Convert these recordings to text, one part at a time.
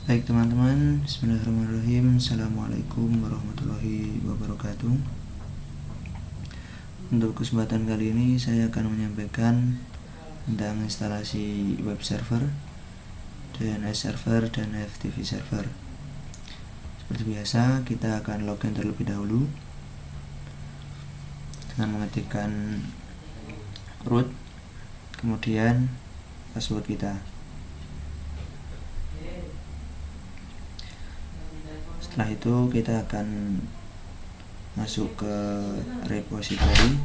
Baik teman-teman, bismillahirrahmanirrahim. Assalamualaikum warahmatullahi wabarakatuh. Untuk kesempatan kali ini saya akan menyampaikan tentang instalasi web server, DNS server, dan FTP server. Seperti biasa, kita akan login terlebih dahulu dengan mengetikkan root, kemudian password kita. Setelah itu kita akan masuk ke repository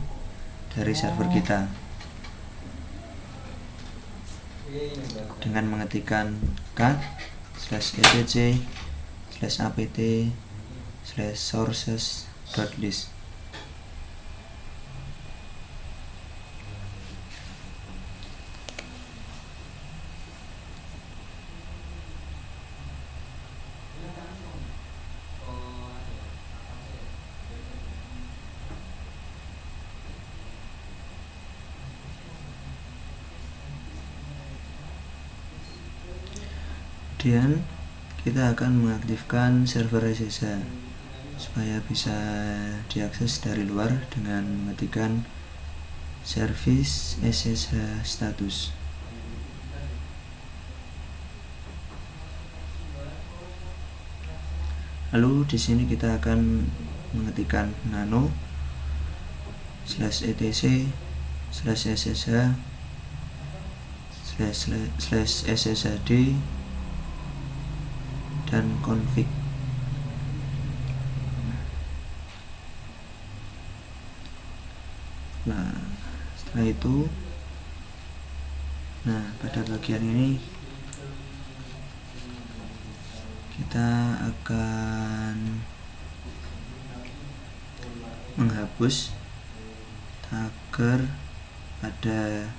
dari server kita dengan mengetikkan cat/etc/apt/sources.list. Kemudian kita akan mengaktifkan server SSH supaya bisa diakses dari luar dengan mengetikkan service SSH status. Lalu di sini kita akan mengetikkan nano /etc/ssh/sshd dan config. Nah, setelah itu, pada bagian ini kita akan menghapus tagar pada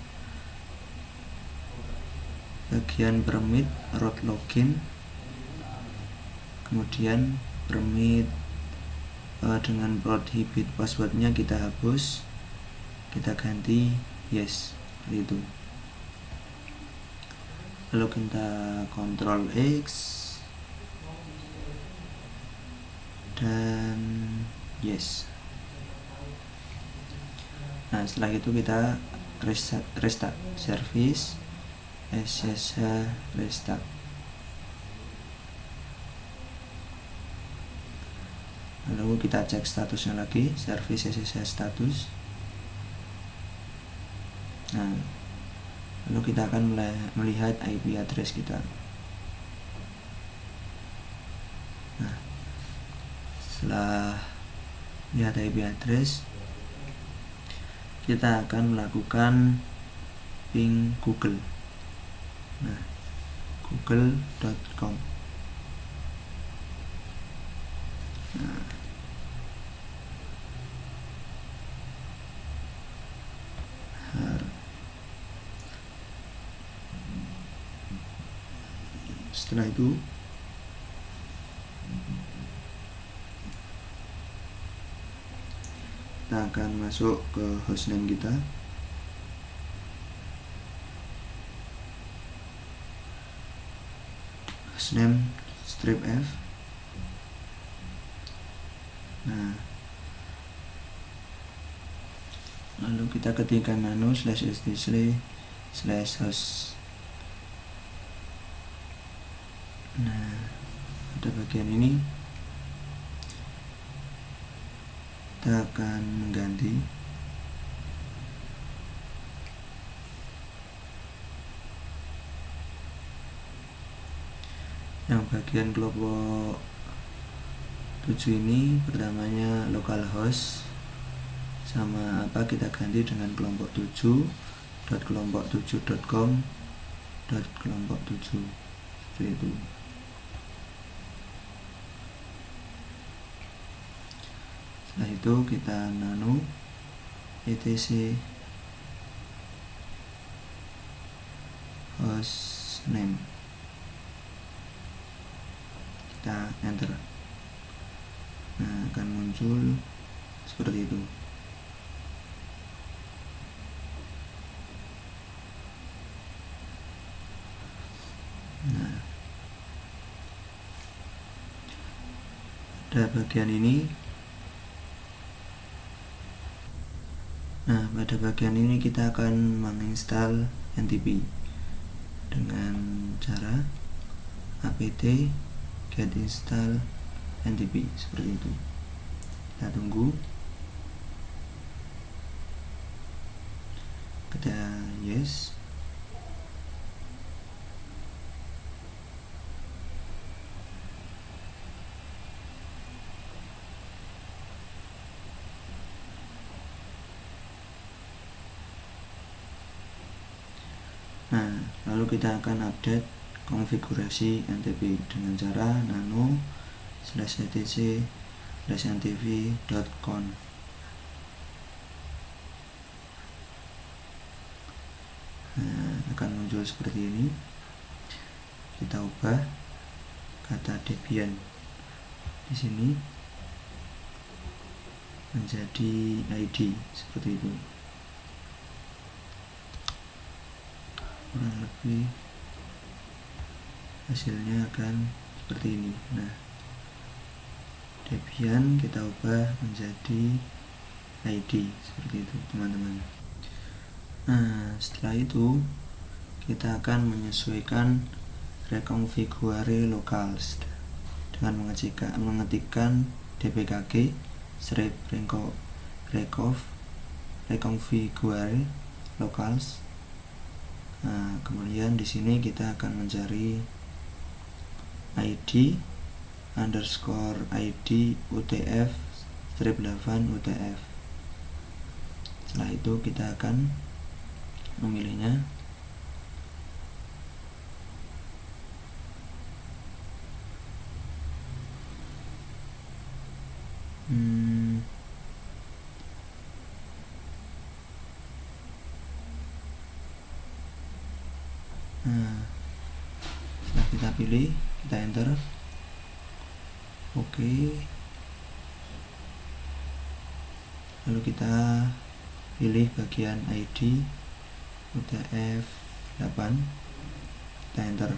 bagian permit root login, kemudian permit dengan prohibit passwordnya kita hapus, kita ganti yes, seperti itu. Lalu kita Ctrl X dan yes. Nah, setelah itu kita restart service SSH restart. Lalu kita cek statusnya lagi, service SSH status. Nah, lalu kita akan melihat IP address kita. Nah, setelah lihat IP address, kita akan melakukan ping Google. Nah, google.com. Nah, setelah itu kita akan masuk ke hostname kita. Hostname strip F. Nah, lalu kita ketikkan nano/st/host. Nah, pada bagian ini kita akan mengganti yang bagian kelompok 7 ini. Pertamanya localhost sama apa, kita ganti dengan kelompok 7.kelompok7.com.kelompok7 seperti itu. Setelah itu kita nano etc hostname, kita enter. Nah, akan muncul seperti itu. Nah, pada bagian ini. Nah, pada bagian ini kita akan menginstal NTP dengan cara apt get install NTP seperti itu. Kita tunggu. Kita yes. Nah, lalu kita akan update konfigurasi NTP dengan cara nano/etc/ntv.conf. Nah, akan muncul seperti ini. Kita ubah kata Debian di sini menjadi ID seperti itu. Kurang lebih hasilnya akan seperti ini. Nah, Debian kita ubah menjadi ID seperti itu, teman-teman. Nah, setelah itu kita akan menyesuaikan reconfigure locals dengan mengetikkan dpkg reconfigure locals. Nah, kemudian di sini kita akan mencari id underscore id utf -8 utf. Setelah itu kita akan memilihnya. Nah, setelah kita pilih, kita enter. Oke. Lalu kita pilih bagian ID UTF-8, kita enter.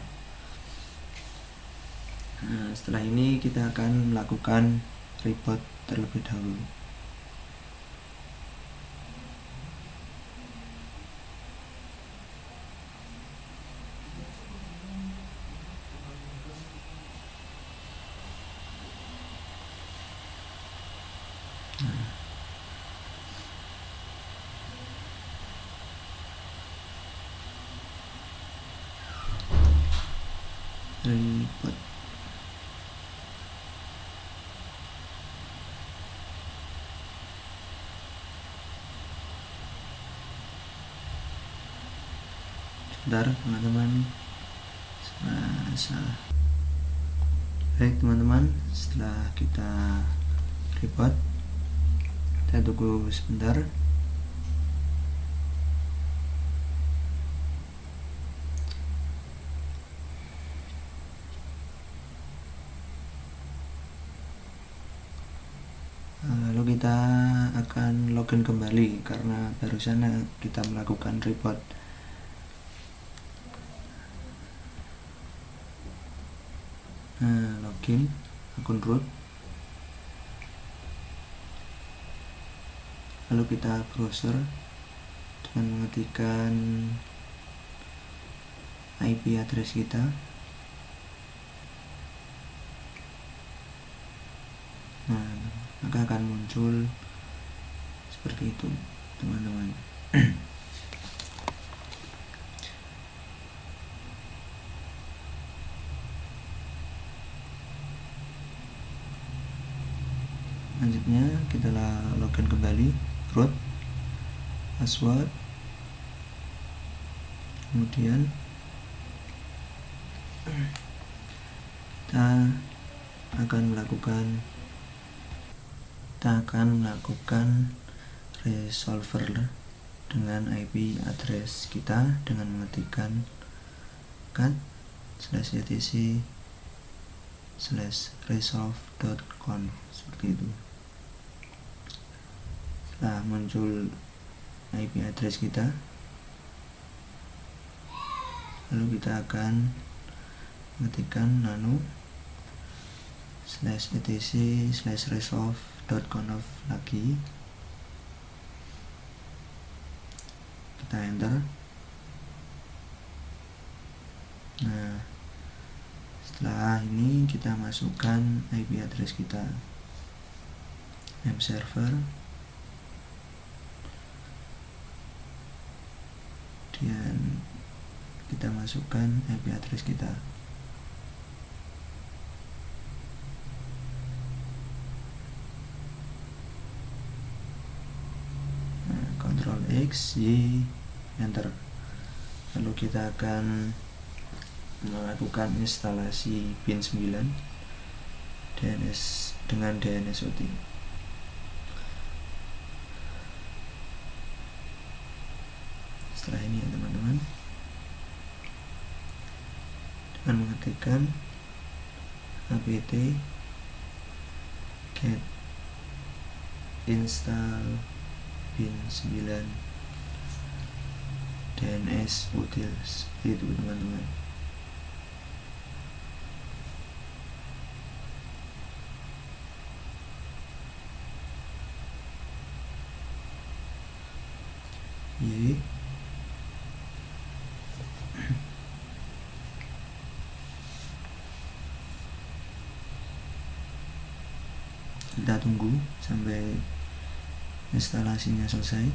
Nah, setelah ini kita akan melakukan reboot terlebih dahulu. Reboot. Sebentar, teman-teman. Baik, teman-teman, setelah kita reboot, kita tunggu sebentar. Lalu kita akan login kembali karena barusan kita melakukan reboot. Nah, login akun root. Lalu kita browser dengan mengetikkan IP address kita. Nah, maka akan muncul seperti itu, teman-teman. Selanjutnya kita login kembali, root, password, kemudian kita akan melakukan resolver dengan IP address kita dengan mengetikkan cat/etc/resolve.conf seperti itu. Setelah muncul IP address kita, lalu kita akan mengetikkan nano/etc/resolve /etc/resolve.conf lagi, kita enter. Nah, setelah ini kita masukkan IP address kita, name server, dan kita masukkan IP address kita. Nah, Ctrl X, Y, enter. Lalu kita akan melakukan instalasi pin 9 DNS dengan DNSOT. Setelah ini ya teman-teman, dengan mengetikkan apt get install pin 9 DNS utils, itu teman-teman. Y, kita tunggu sampai instalasinya selesai.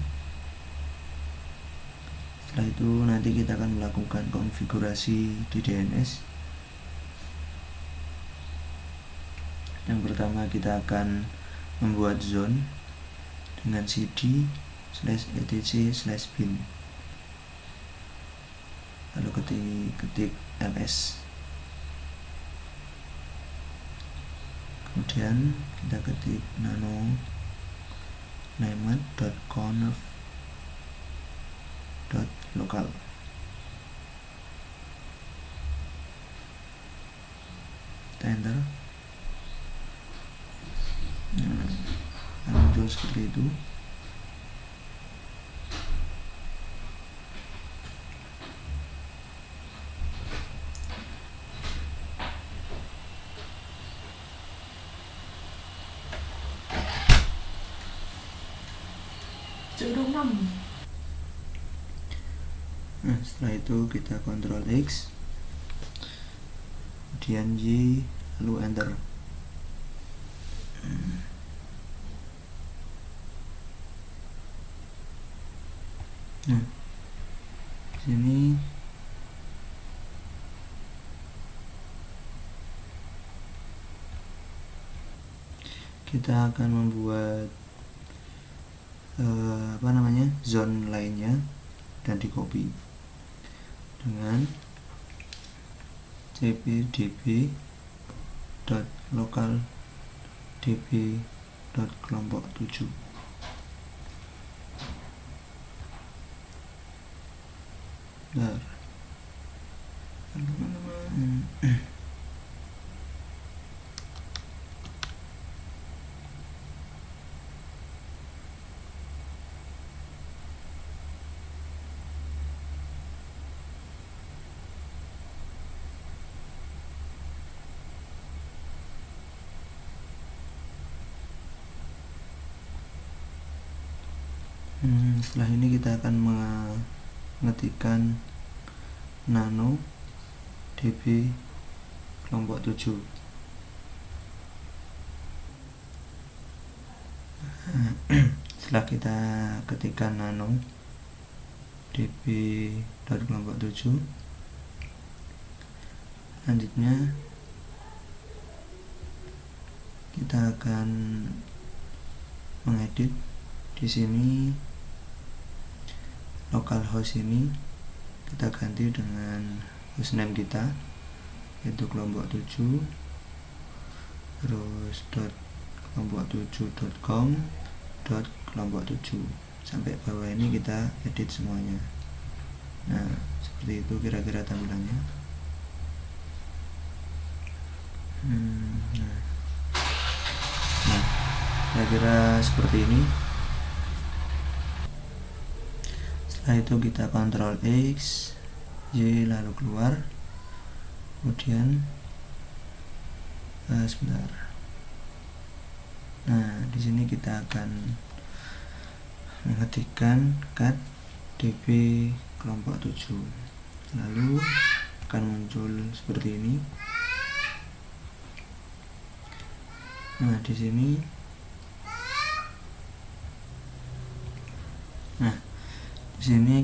Setelah itu nanti kita akan melakukan konfigurasi di DNS. Yang pertama kita akan membuat zone dengan cd/etc/bin, lalu ketik ls, kemudian kita ketik nano named.conf.local. Kita enter. Nah, muncul seperti itu. Nah, setelah itu kita Ctrl X, kemudian Y, lalu enter. Nah, sini kita akan membuat zone lainnya dan di copy dengan cpdb.local.db.kelompok 7. Bentar, teman-teman. Setelah ini kita akan mengetikkan nano db kelompok 7. Setelah kita ketikkan nano db kelompok 7, selanjutnya kita akan mengedit di sini. Localhost ini kita ganti dengan hostname kita, yaitu kelompok 7, terus .kelompok7.com .kelompok 7 sampai bawah ini kita edit semuanya. Nah, seperti itu kira-kira tampilannya. Nah, kira-kira seperti ini. Setelah itu kita Ctrl X, Y, lalu keluar. Kemudian sebentar, Nah, di sini kita akan mengetikkan cat db kelompok 7, lalu akan muncul seperti ini. Nah, di sini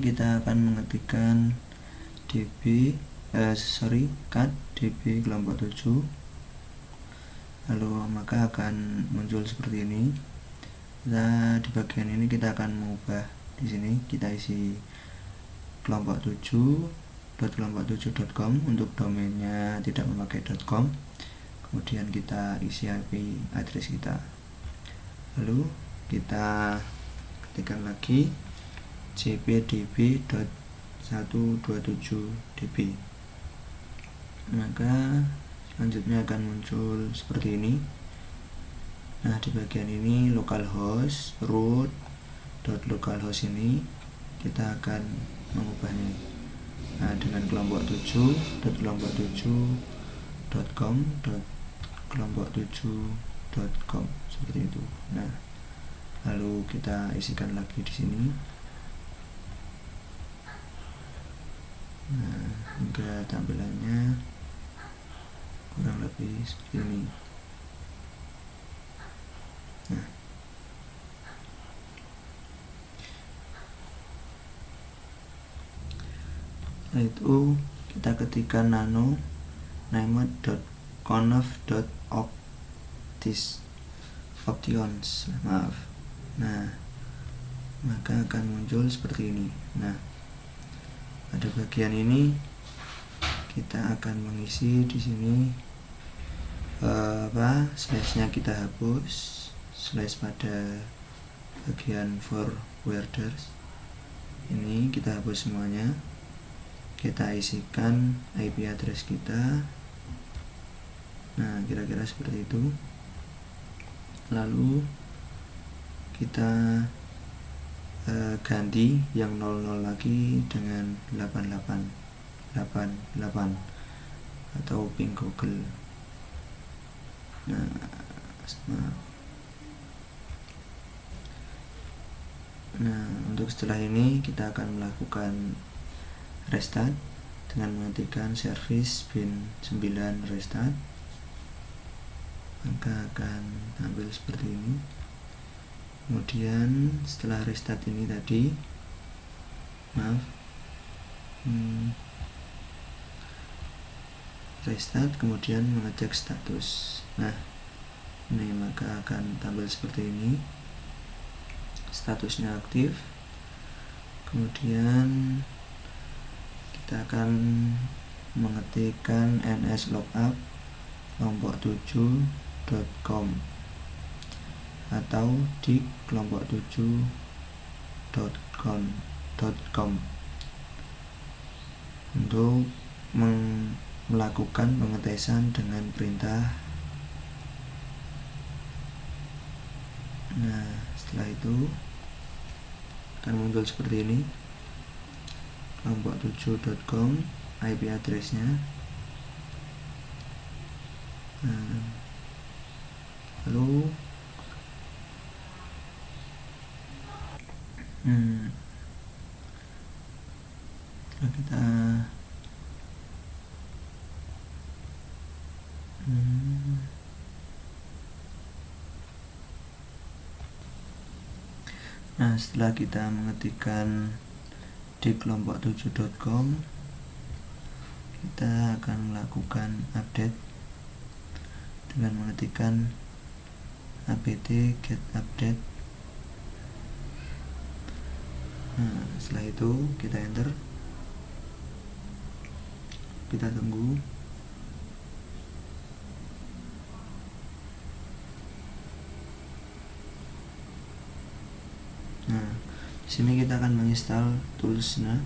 kita akan mengetikkan cat db kelompok 7, lalu maka akan muncul seperti ini. Nah, di bagian ini kita akan mengubah, di sini kita isi kelompok 7.kelompok7.com untuk domainnya tidak memakai .com. Kemudian kita isi IP address kita, lalu kita ketikkan lagi cpdb.127db, maka selanjutnya akan muncul seperti ini. Nah, di bagian ini localhost root.localhost ini kita akan mengubahnya dengan kelompok 7.kelompok7.com seperti itu. Nah, lalu kita isikan lagi di sini. Nah, hingga tampilannya kurang lebih seperti ini. Nah, setelah itu kita ketikkan nano named.conf.options. Nah, maka akan muncul seperti ini. Nah, pada bagian ini kita akan mengisi di sini slash-nya kita hapus, slash pada bagian forwarders ini kita hapus semuanya. Kita isikan IP address kita. Nah, kira-kira seperti itu. Lalu kita ganti yang 00 lagi dengan 8888 atau ping Google. Nah, untuk setelah ini kita akan melakukan restart dengan mengetikkan service bin 9 restart, maka akan tampil seperti ini. Kemudian setelah restart ini tadi, restart kemudian mengecek status. Nah, ini maka akan tampil seperti ini, statusnya aktif. Kemudian kita akan mengetikkan nslogup kelompok7.com atau di kelompok7.com untuk melakukan pengetesan dengan perintah. Nah, setelah itu akan muncul seperti ini, kelompok7.com IP address-nya. Lalu kita setelah kita mengetikkan di kelompok7.com, kita akan melakukan update dengan mengetikkan apt get update. Nah, setelah itu kita enter, kita tunggu. Nah, di sini kita akan menginstal toolsnya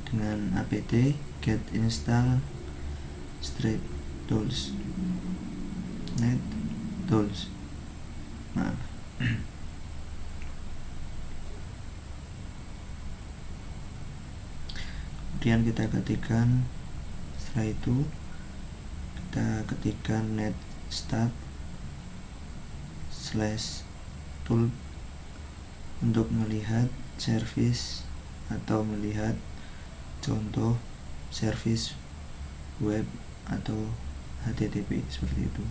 dengan apt get install straight tools net tools. Maaf. Kemudian kita ketikkan, setelah itu kita ketikkan net start / /tool untuk melihat service atau melihat contoh service web atau HTTP seperti itu.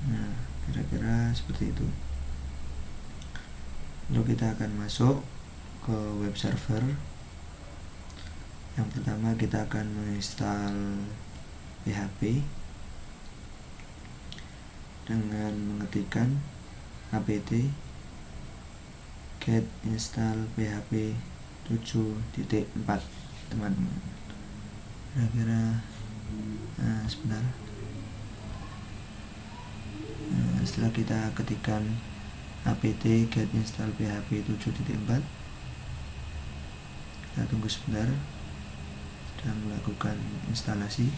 Nah, kira-kira seperti itu. Lalu kita akan masuk ke web server. Yang pertama kita akan menginstal PHP dengan mengetikkan apt get install PHP 7.4 teman-teman. Kira-kira sebentar. Setelah kita ketikkan apt get install PHP 7.4, kita tunggu sebentar, sedang melakukan instalasi.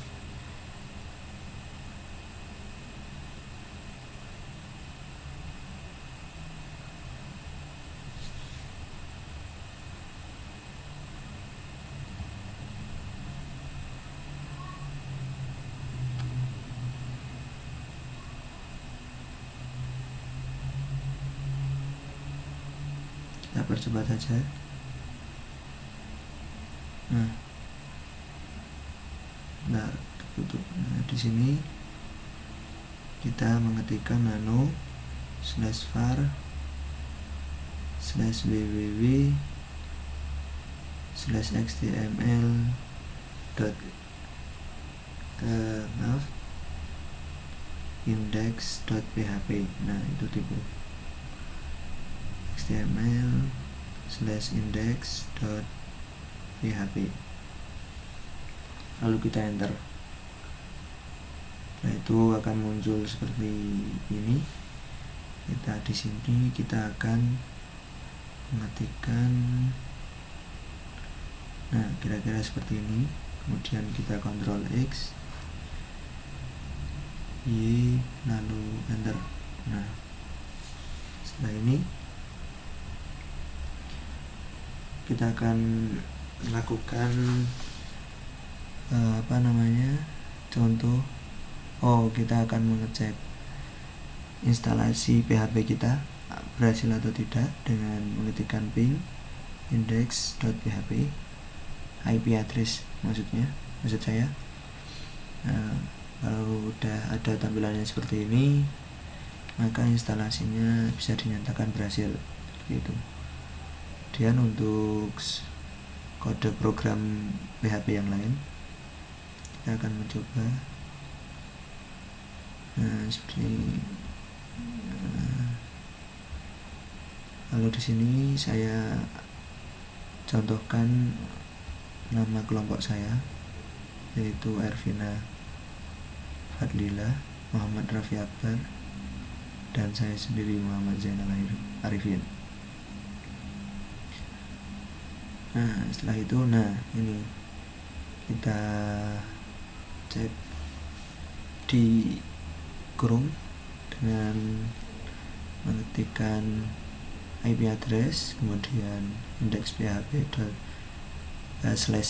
Kita percepat saja. Nah, tutup. Nah, di sini kita mengetikkan nano /var/www/html index.php. Nah, itu tipe html/index.php. Lalu kita enter. Nah, itu akan muncul seperti ini. Kita di sini kita akan mengetikkan, nah, kira-kira seperti ini. Kemudian kita Ctrl X, Y, lalu enter. Nah, setelah ini kita akan melakukan contoh. Kita akan mengecek instalasi PHP kita berhasil atau tidak dengan mengetikkan ping index.php, IP address maksud saya. Kalau udah ada tampilannya seperti ini, maka instalasinya bisa dinyatakan berhasil seperti itu. Kemudian untuk kode program PHP yang lain, kita akan mencoba seperti lalu di sini saya contohkan nama kelompok saya, yaitu Ervina Fadlila, Muhammad Raffi Akbar, dan saya sendiri Muhammad Zainal Arifin. Nah, setelah itu, ini kita cek di Chrome dengan mengetikkan IP address, kemudian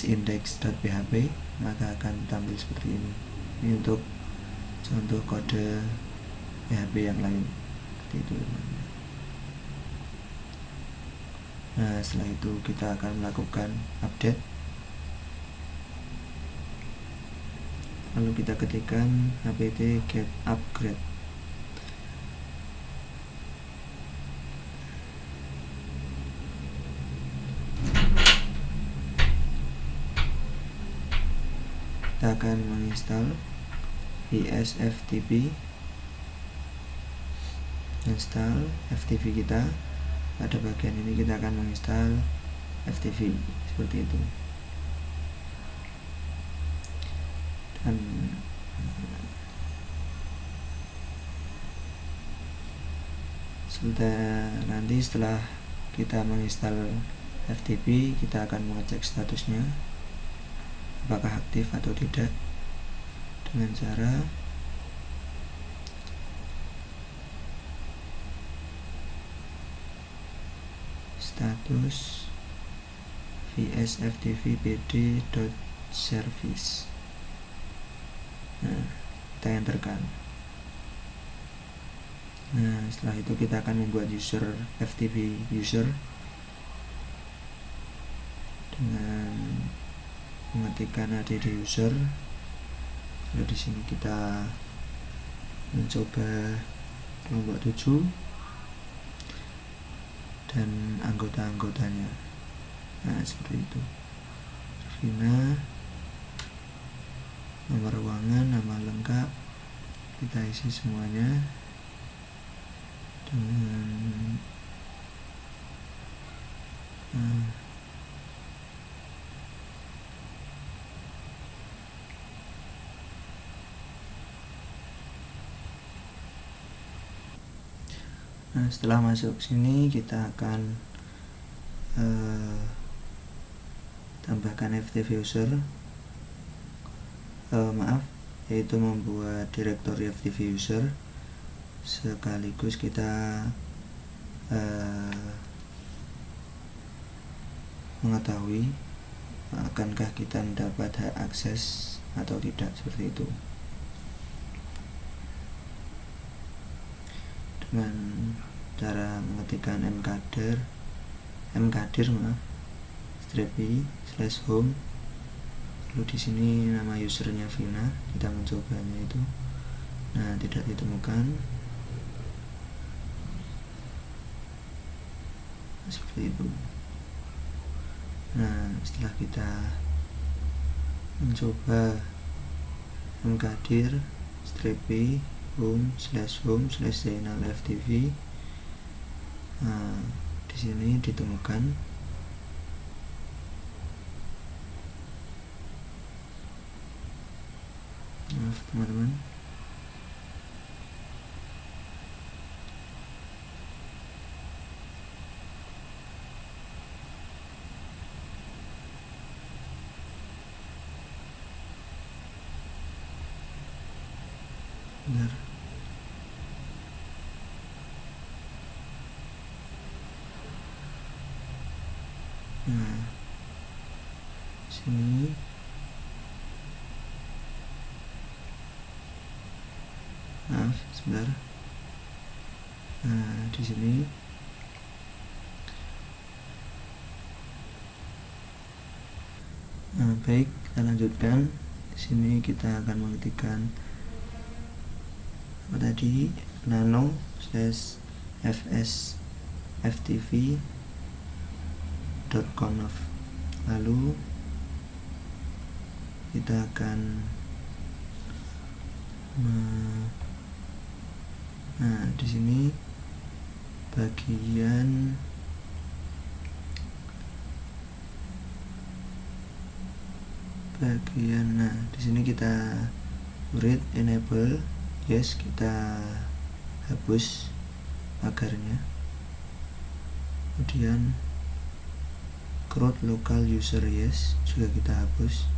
index.php, maka akan tampil seperti ini. Ini untuk contoh kode PHP yang lain seperti itu. Nah, setelah itu kita akan melakukan update. Lalu kita ketikkan apt get upgrade. Kita akan menginstal VSFTP, install FTP kita. Pada bagian ini kita akan menginstal FTP seperti itu. Dan setelah kita menginstal FTP, kita akan mengecek statusnya apakah aktif atau tidak dengan cara status vsftp.pd.service. Nah, kita enterkan. Nah, setelah itu kita akan membuat user FTP user dengan mengetikkan add user. Lalu di sini kita mencoba kelompok 7 dan anggota-anggotanya. Nah, seperti itu. Vina, nomor ruangan, nama lengkap, kita isi semuanya dengan nah, setelah masuk sini kita akan tambahkan FTP user, yaitu membuat directory FTP user, sekaligus kita mengetahui akankah kita mendapat hak akses atau tidak, seperti itu. Dengan cara mengetikkan mkdir /home, lalu di sini nama usernya Vina, kita mencobanya itu. Nah, tidak ditemukan. Seperti itu. Nah, setelah kita mencoba mkdir /home/zainal ftv, nah, di sini ditemukan. Maaf teman-teman. Benar. Nah, sini maaf sebentar. Nah, di sini baik, kita lanjutkan. Di sini kita akan mengetikkan apa tadi, nano/fs/ftv.conf. Lalu kita akan nah, di sini bagian nah, di sini kita read enable, yes, kita hapus pagarnya. Kemudian crowd local user, yes, juga kita hapus.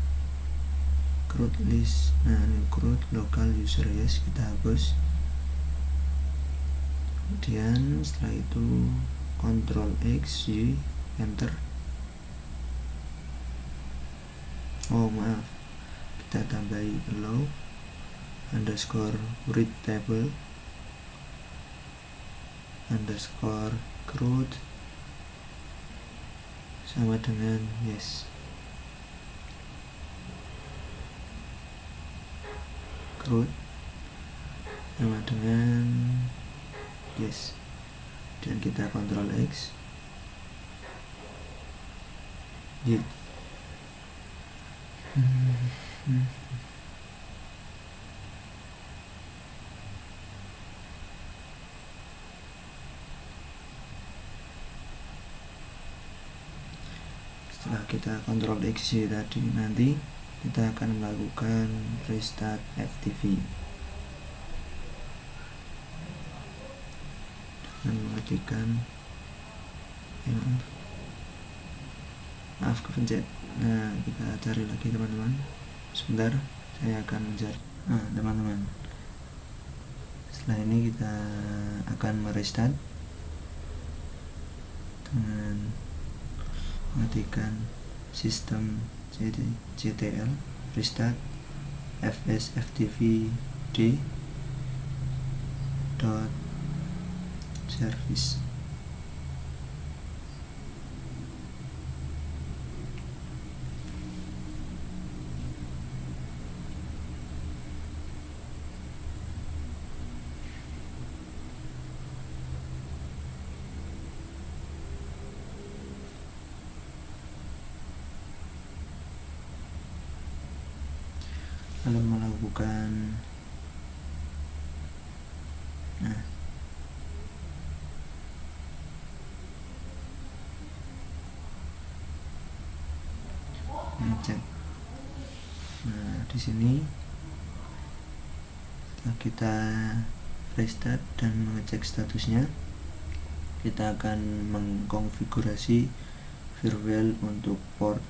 Crowd list, nah ini crowd local user, yes, kita hapus. Kemudian setelah itu Ctrl X, Y, enter. Oh maaf, kita tambahi allow underscore read table underscore crowd sama dengan yes. Crowd sama dengan yes. Dan kita Ctrl X, Y. Setelah kita Ctrl X tadi, nanti kita akan melakukan restart FTP dan mengetikkan maaf kepencet. Nah, kita cari lagi teman-teman. Sebentar, saya akan mencari. Nah, teman-teman, setelah ini kita akan merestart dengan mengetikkan sistem ctl restart fsftpd.service. Lalu melakukan ngecek. Di sini setelah kita restart dan mengecek statusnya, kita akan mengkonfigurasi firewall untuk port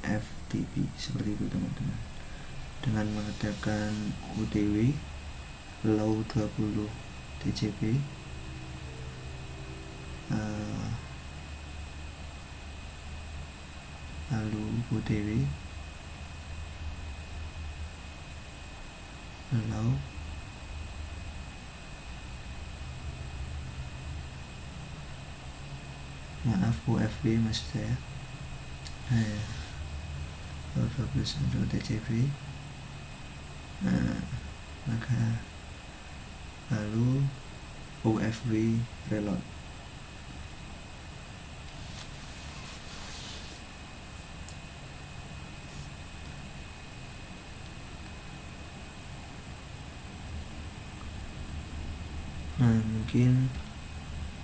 FTP seperti itu teman-teman, dengan mengetikkan UTW low 20 TCP lalu UTW low UFB maksud saya, low 20 TCP. Maka lalu UFB reload.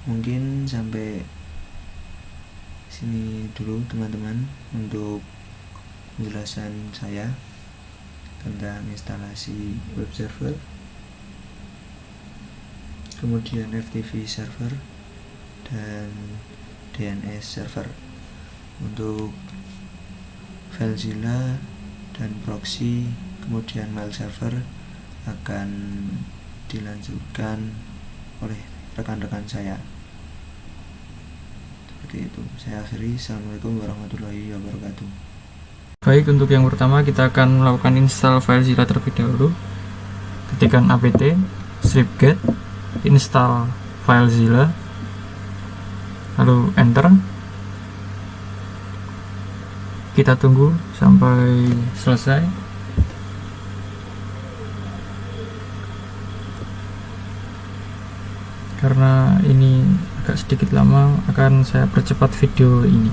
Mungkin sampai sini dulu teman-teman untuk penjelasan saya tentang instalasi web server, kemudian FTP server dan DNS server. Untuk FileZilla dan proxy kemudian mail server akan dilanjutkan oleh rekan-rekan saya. Seperti itu. Saya akhiri. Assalamualaikum warahmatullahi wabarakatuh. Baik, untuk yang pertama kita akan melakukan install FileZilla terlebih dahulu. Ketikkan apt stripget install FileZilla, lalu enter. Kita tunggu sampai selesai. Karena ini agak sedikit lama, akan saya percepat video ini.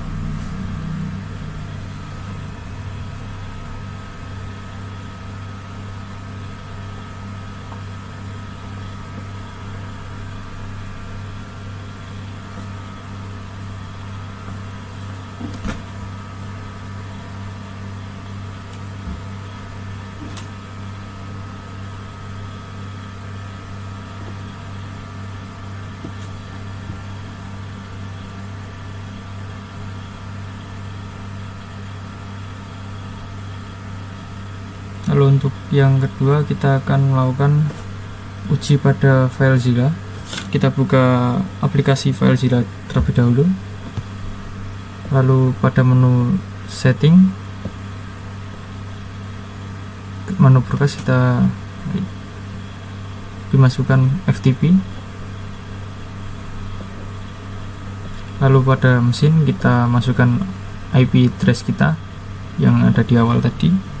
Lalu untuk yang kedua kita akan melakukan uji pada FileZilla. Kita buka aplikasi FileZilla terlebih dahulu. Lalu pada menu setting, menu broadcast kita dimasukkan FTP. Lalu pada mesin kita masukkan IP address kita yang ada di awal tadi.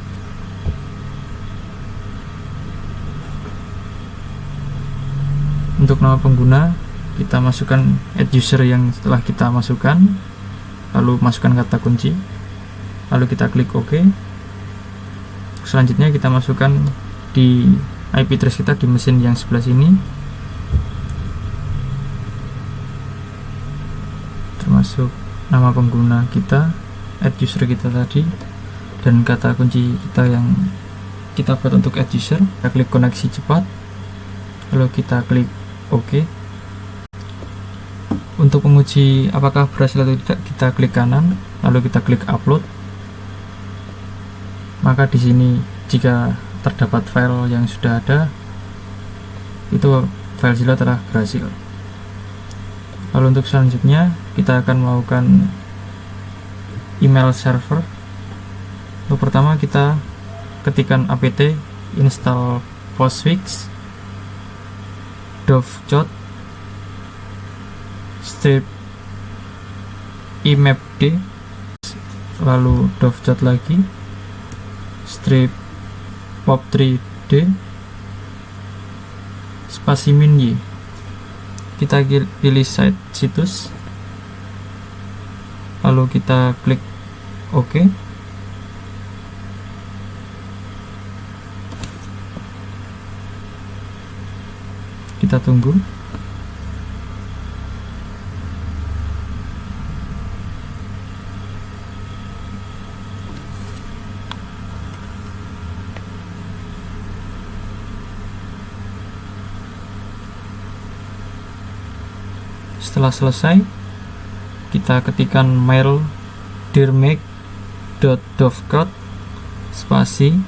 Untuk nama pengguna kita masukkan add user yang setelah kita masukkan, lalu masukkan kata kunci, lalu kita klik OK. Selanjutnya kita masukkan di IP address kita di mesin yang sebelah sini, termasuk nama pengguna kita, add user kita tadi, dan kata kunci kita yang kita buat untuk add user. Kita klik koneksi cepat, lalu kita klik OK. Untuk menguji apakah berhasil atau tidak, kita klik kanan, lalu kita klik upload. Maka di sini jika terdapat file yang sudah ada, itu FileZilla telah berhasil. Lalu untuk selanjutnya kita akan melakukan email server. Untuk pertama kita ketikkan apt install postfix, dovecot, strip imapd, lalu dovecot lagi, strip pop3d, spasi min y. Kita pilih site situs, lalu kita klik OK. Kita tunggu. Setelah selesai, kita ketikkan mail dirmake.dovecot spasi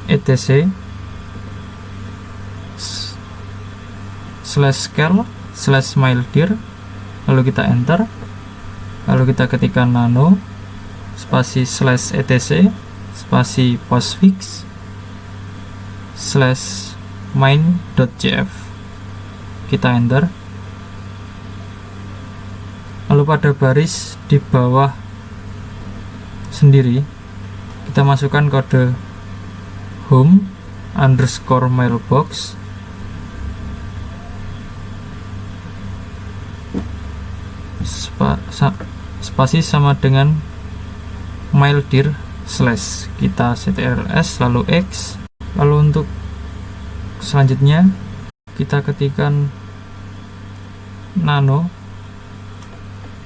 etc /care/maildir, lalu kita enter, lalu kita ketikkan nano spasi /etc spasi postfix /main.jf, kita enter. Lalu pada baris di bawah sendiri kita masukkan kode home_mailbox spasi sama dengan maildir slash, kita ctrls lalu x. Lalu untuk selanjutnya kita ketikkan nano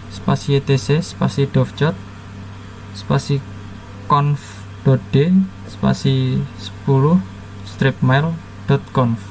spasi etc spasi dovecot spasi conf.d spasi 10 stripmail.conf.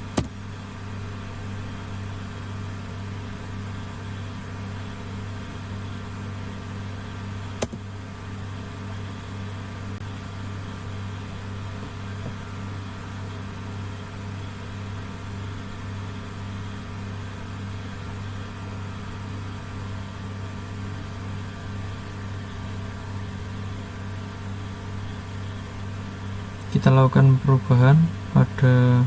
Kita lakukan perubahan pada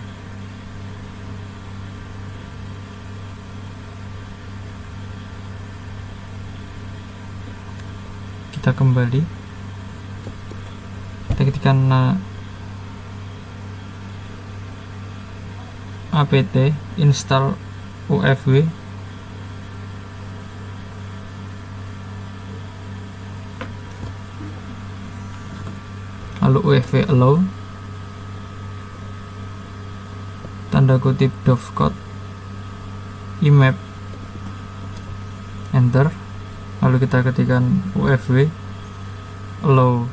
kita kembali, kita ketikkan apt install ufw, lalu ufw allow tanda kutip dovecot imap, enter, lalu kita ketikkan ufw allow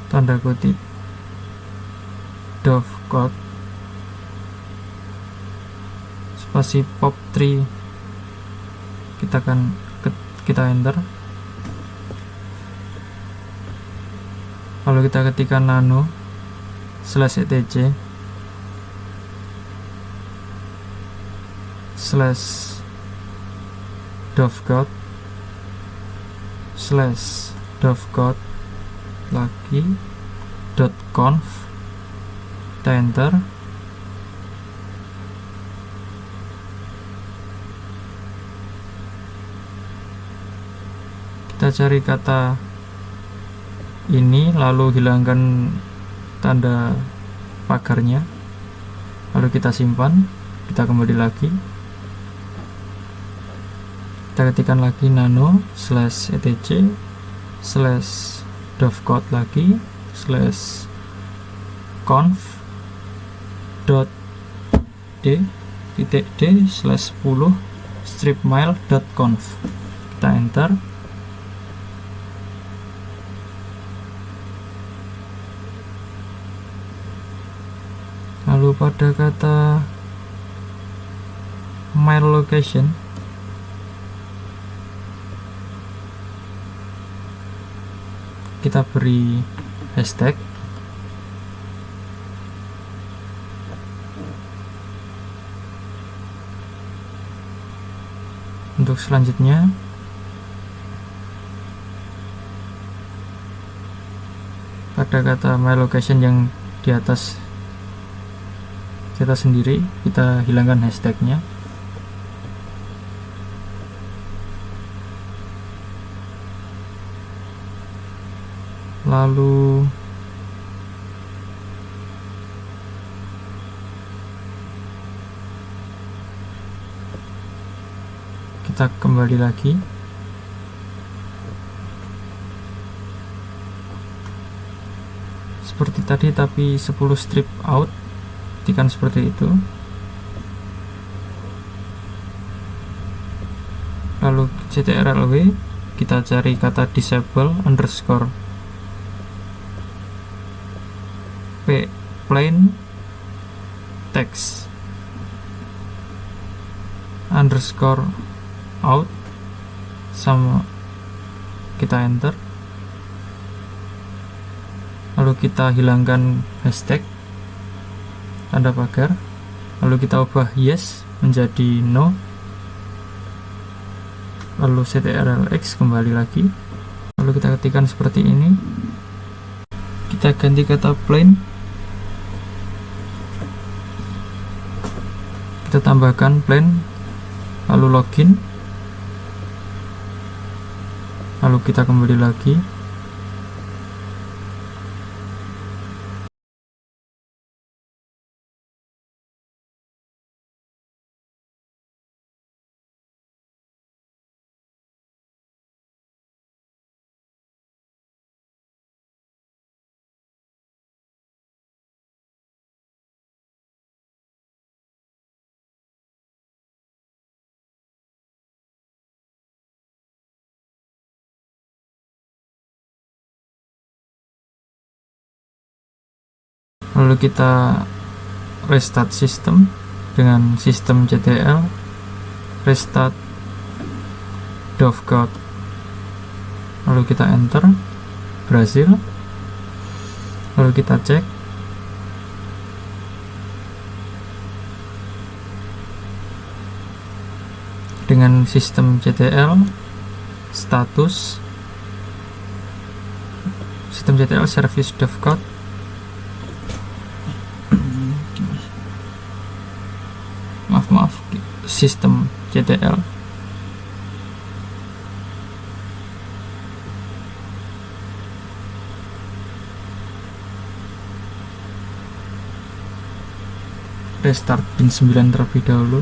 tanda kutip dovecot spasi pop3, kita enter, lalu kita ketikkan nano /etc /dovecot lagi .conf, kita enter. Kita cari kata ini, lalu hilangkan tanda pagarnya, lalu kita simpan, kita kembali lagi, kita ketikkan lagi nano /etc /dovecot lagi /conf.d/10 stripmail.conf, kita enter. Lalu pada kata mail location kita beri hashtag, untuk selanjutnya pada kata my location yang di atas kita sendiri, kita hilangkan hashtagnya. Lalu kita kembali lagi. Seperti tadi, tapi 10 strip out, tekan seperti itu. Lalu ctrl-w, kita cari kata disable underscore plain text underscore out, sama kita enter. Lalu kita hilangkan hashtag tanda pagar, lalu kita ubah yes menjadi no, lalu ctrl-x kembali lagi, lalu kita ketikkan seperti ini. Kita ganti kata plain, kita tambahkan plain, lalu login, lalu kita kembali lagi. Lalu kita restart sistem dengan sistem ctl restart dovecode, lalu kita enter, berhasil. Lalu kita cek, dengan sistem ctl status, sistem ctl service dovecode, maaf sistem ctl restart pin 9 terlebih dahulu.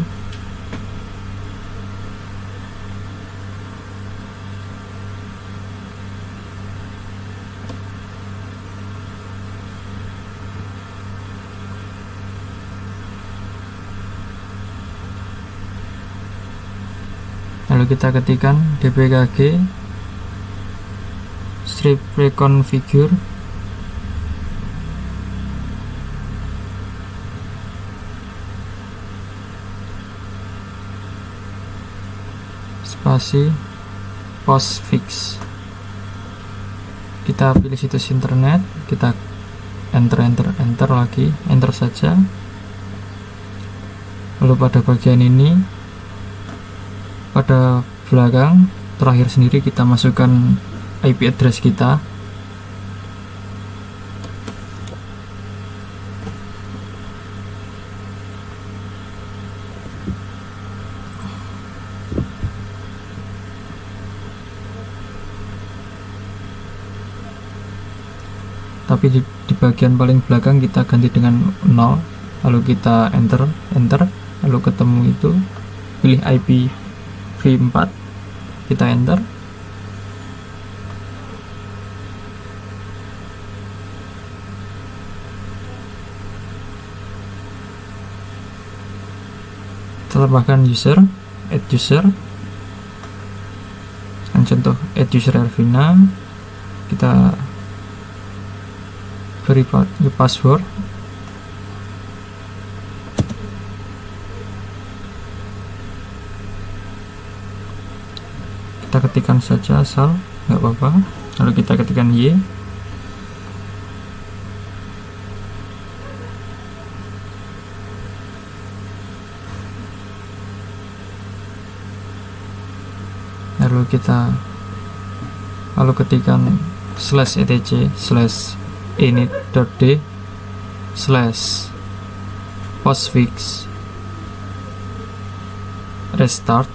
Lalu kita ketikkan dpkg strip reconfigure spasi postfix. Kita pilih situs internet, kita enter lagi, enter saja. Lalu pada bagian ini, pada belakang terakhir sendiri, kita masukkan IP address kita. Tapi di bagian paling belakang kita ganti dengan 0, lalu kita enter, lalu ketemu itu, pilih IP v4, kita enter. Tambahkan user, add user, contoh add user Elvina, kita beri password, kita ketikkan saja asal, nggak apa-apa. Lalu kita ketikkan Y, lalu ketikkan /etc/ init.d/postfix restart.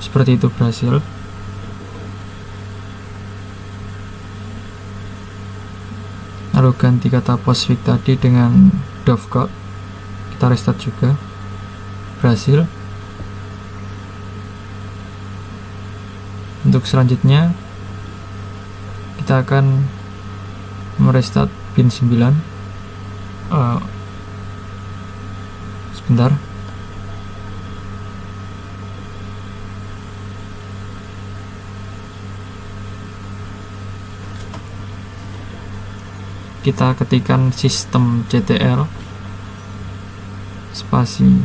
Seperti itu, berhasil. Lalu ganti kata postfix tadi dengan dovecot, kita restart juga, berhasil. Untuk selanjutnya kita akan merestart bin 9. Sebentar. Kita ketikkan systemctl spasi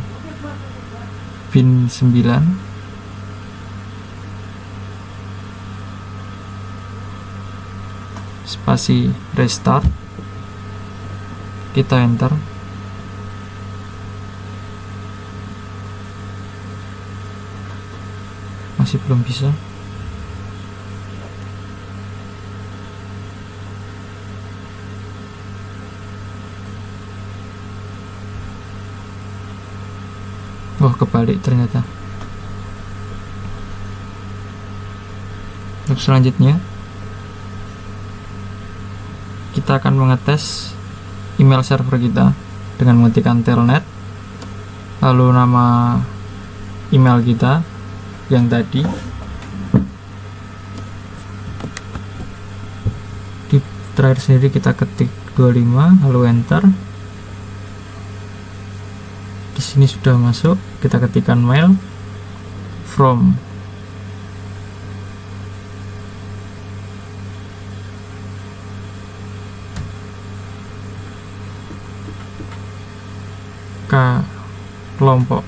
bin 9 spasi restart, kita enter. Masih belum bisa. Oh, kebalik ternyata. Untuk selanjutnya kita akan mengetes email server kita dengan mengetikkan telnet, lalu nama email kita yang tadi, di terakhir sendiri kita ketik 25 lalu enter. Di sini sudah masuk, kita ketikkan mail from kelompok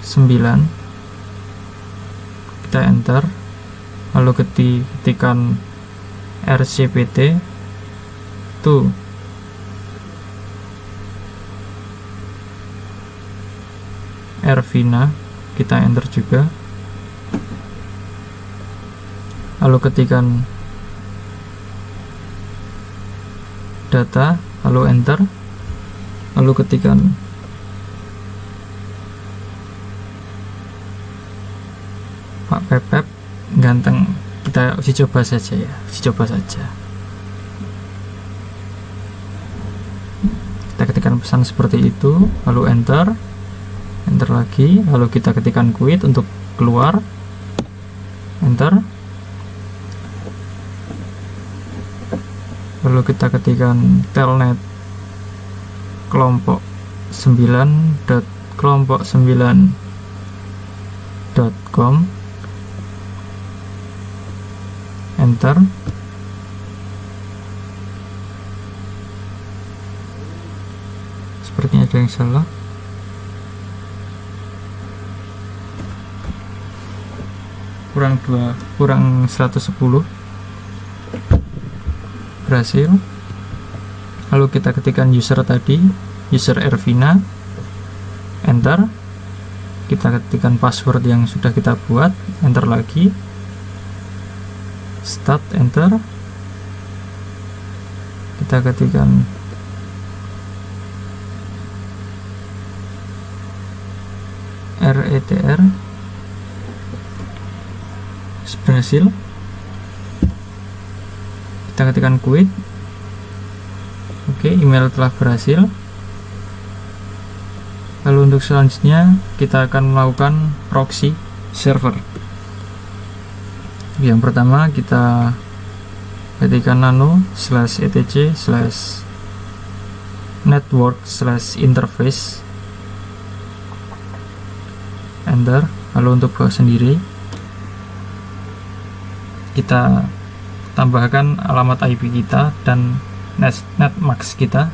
9, kita enter, lalu ketikkan rcpt to Ervina, kita enter juga, lalu ketikkan data, lalu enter, lalu ketikkan Pak Pepep ganteng, kita uji coba saja ya, uji coba saja. Kita ketikkan pesan seperti itu, lalu enter lagi, lalu kita ketikkan quit untuk keluar, enter, lalu kita ketikkan telnet kelompok 9.kelompok9.com, enter. Sepertinya ada yang salah. Kurang 110, berhasil. Lalu kita ketikkan user tadi, user Ervina, enter. Kita ketikkan password yang sudah kita buat, enter lagi, start, enter. Kita ketikkan RETR, berhasil. Kita ketikkan quit. Oke, email telah berhasil. Lalu untuk selanjutnya kita akan melakukan proxy server. Yang pertama kita ketikkan nano/etc/network/interface, enter. Lalu untuk bawa sendiri kita tambahkan alamat IP kita dan netmask kita.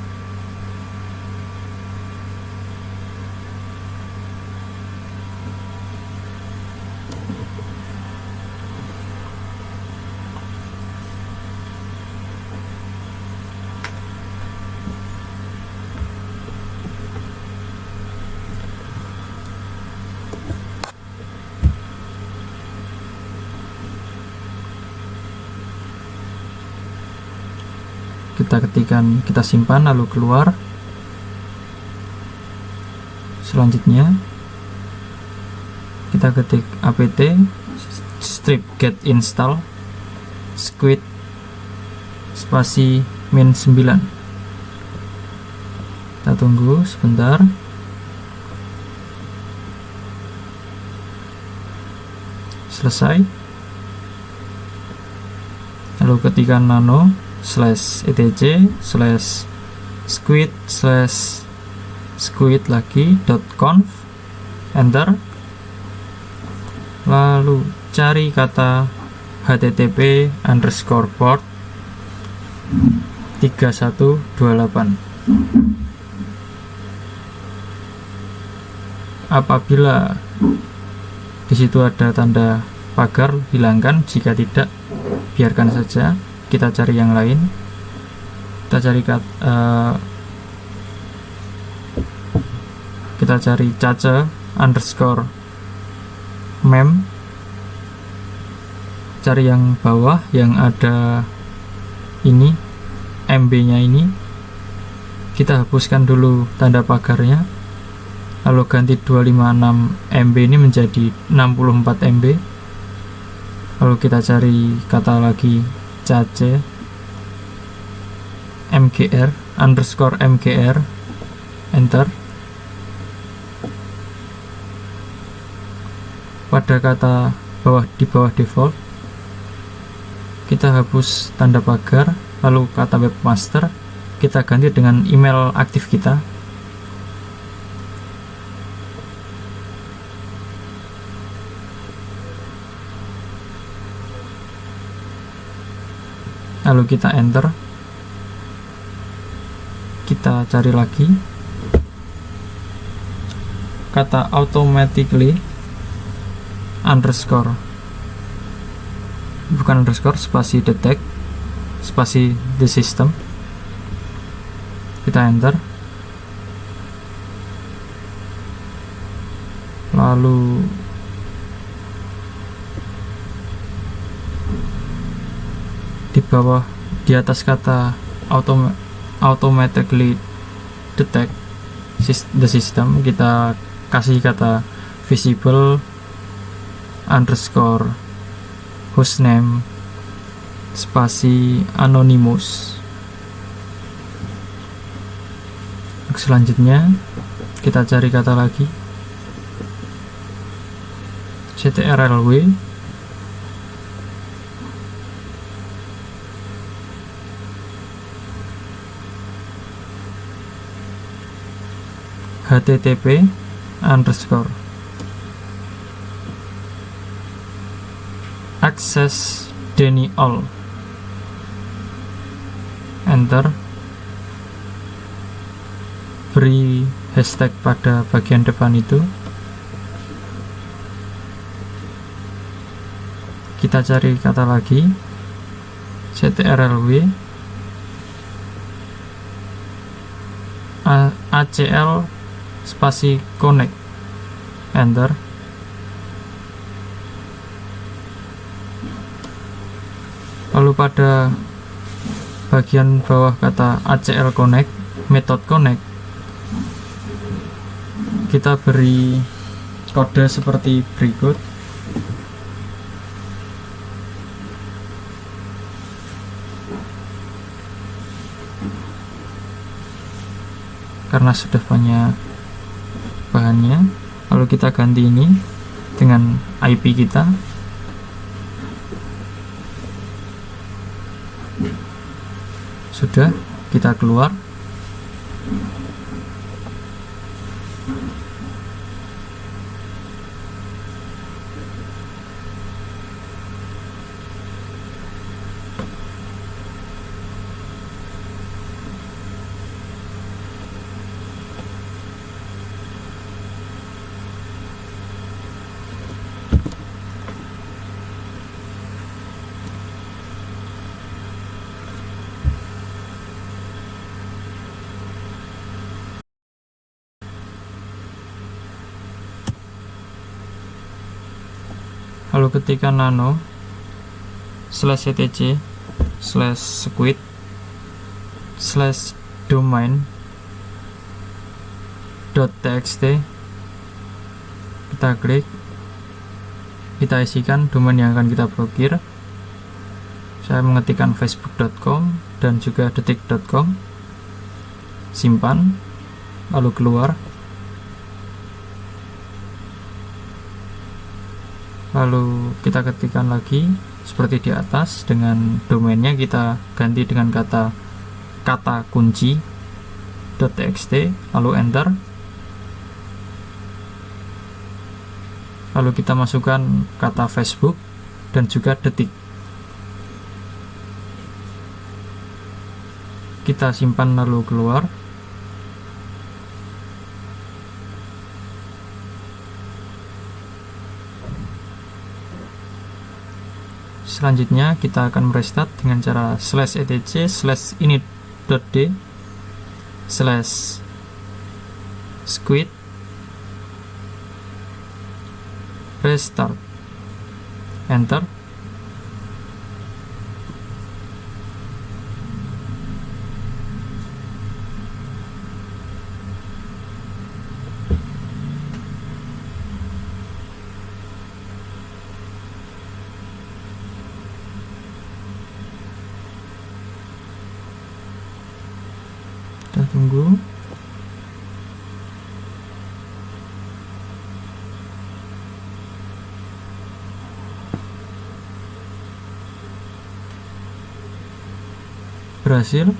kita ketikkan, kita simpan lalu keluar. Selanjutnya kita ketik apt strip get install squid spasi -9. Kita tunggu sebentar. Selesai. Lalu ketikkan nano /etc/squid lagi .conf, enter. Lalu cari kata http_port 3128. Apabila di situ ada tanda pagar, hilangkan. Jika tidak, biarkan saja. Kita cari yang lain. Kita cari cace_mem. Cari yang bawah yang ada ini MB nya ini. Kita hapuskan dulu tanda pagarnya, lalu ganti 256 MB ini menjadi 64 MB. Lalu kita cari kata lagi cace _mgr, enter. Pada kata di bawah default kita hapus tanda pagar, lalu kata webmaster kita ganti dengan email aktif kita. Lalu kita enter. Kita cari lagi kata automatically spasi detect spasi the system. Kita enter. Lalu di atas kata automatically detect the system kita kasih kata visible _hostname spasi anonymous. Selanjutnya kita cari kata lagi ctrlw http access denial, enter. Beri hashtag pada bagian depan itu. Kita cari kata lagi ctrlw acl spasi connect, enter. Lalu pada bagian bawah kata acl connect, method connect, kita beri kode seperti berikut. Karena sudah banyak bahannya, lalu kita ganti ini dengan IP kita. Sudah, kita keluar. Lalu ketikkan nano /etc/squid /domain.txt, kita klik, kita isikan domain yang akan kita blokir. Saya mengetikkan facebook.com dan juga detik.com, simpan, lalu keluar, lalu kita ketikkan lagi seperti di atas. Dengan domainnya kita ganti dengan kata kunci .txt, lalu enter. Lalu kita masukkan kata Facebook dan juga detik. Kita simpan lalu keluar. Selanjutnya kita akan merestart dengan cara /etc/init.d/squid restart, enter. Kita tunggu. Berhasil.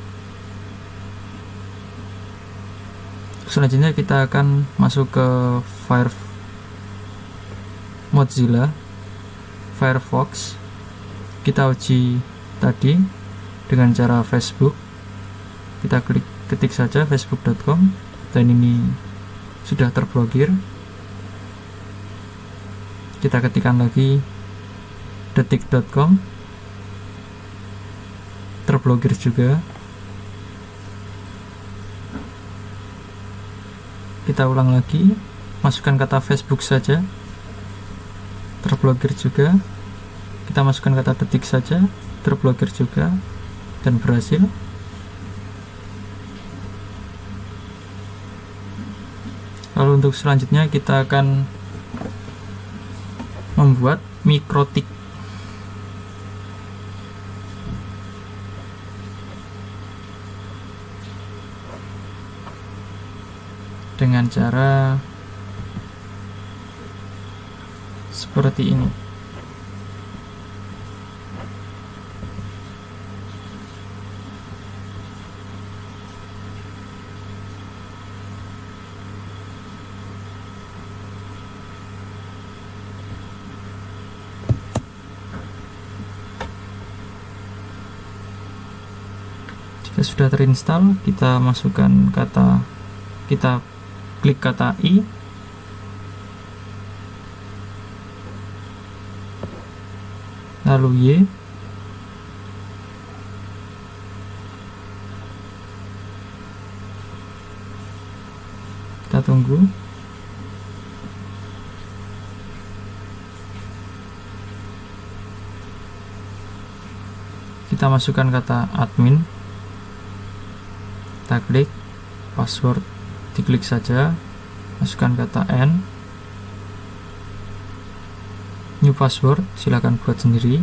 Selanjutnya kita akan masuk ke Mozilla Firefox. Kita uji tadi dengan cara Facebook. Kita ketik saja facebook.com dan ini sudah terblokir. Kita ketikkan lagi detik.com, terblokir juga. Kita ulang lagi, masukkan kata Facebook saja, terblokir juga. Kita masukkan kata detik saja, terblokir juga, dan berhasil. Lalu untuk selanjutnya kita akan membuat mikrotik. Dengan cara seperti ini. Jika sudah terinstall, kita masukkan kita klik kata I, lalu Y, kita tunggu. Kita masukkan kata admin, kita klik, password diklik saja, masukkan kata N, new password, silakan buat sendiri.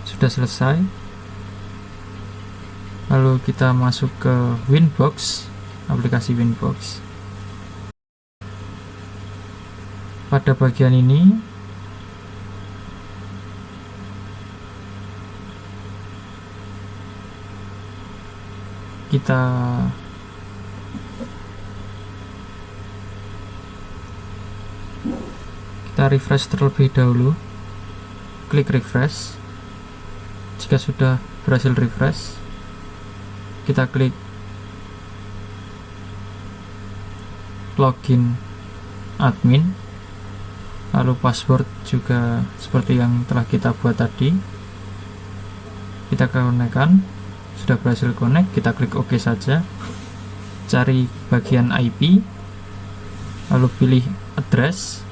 Sudah selesai. Lalu kita masuk ke Winbox, aplikasi Winbox. Pada bagian ini kita refresh terlebih dahulu. Klik refresh. Jika sudah berhasil refresh, kita klik login admin, lalu password juga seperti yang telah kita buat tadi. Kita connect-kan. Sudah berhasil connect, kita klik OK saja. Cari bagian IP, lalu pilih address.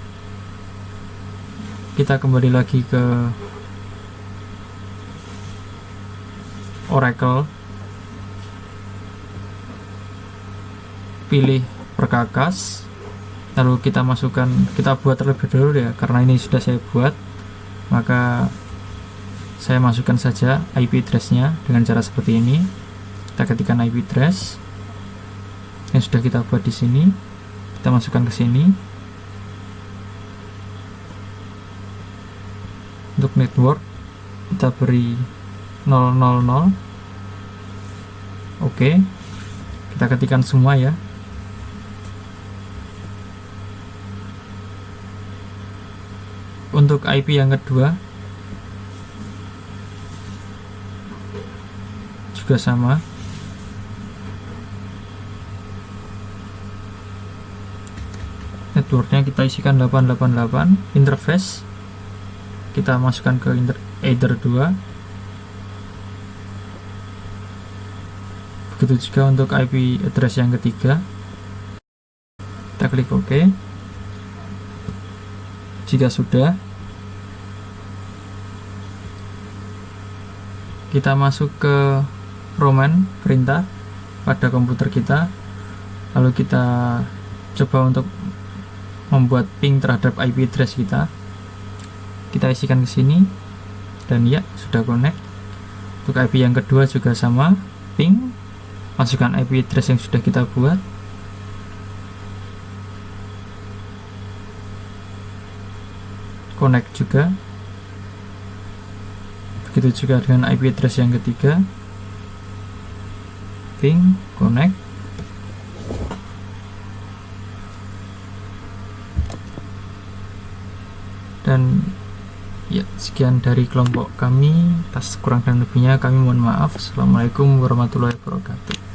Kita kembali lagi ke Oracle, pilih perkakas, lalu kita masukkan, kita buat terlebih dahulu ya, karena ini sudah saya buat, maka saya masukkan saja IP address-nya dengan cara seperti ini. Kita ketikkan IP address yang sudah kita buat di sini, kita masukkan ke sini. Untuk network kita beri 000. Oke, kita ketikkan semua ya. Untuk IP yang kedua juga sama. Networknya kita isikan 888. Interface kita masukkan ke either 2. Begitu juga untuk IP address yang ketiga. Kita klik OK. Jika sudah, kita masuk ke command perintah pada komputer kita, lalu kita coba untuk membuat ping terhadap IP address kita. Kita isikan ke sini dan ya, sudah connect. Untuk IP yang kedua juga sama, ping, masukkan IP address yang sudah kita buat. Connect juga. Begitu juga dengan IP address yang ketiga, ping, connect. Dan ya, sekian dari kelompok kami. Atas kurang dan lebihnya kami mohon maaf. Assalamualaikum warahmatullahi wabarakatuh.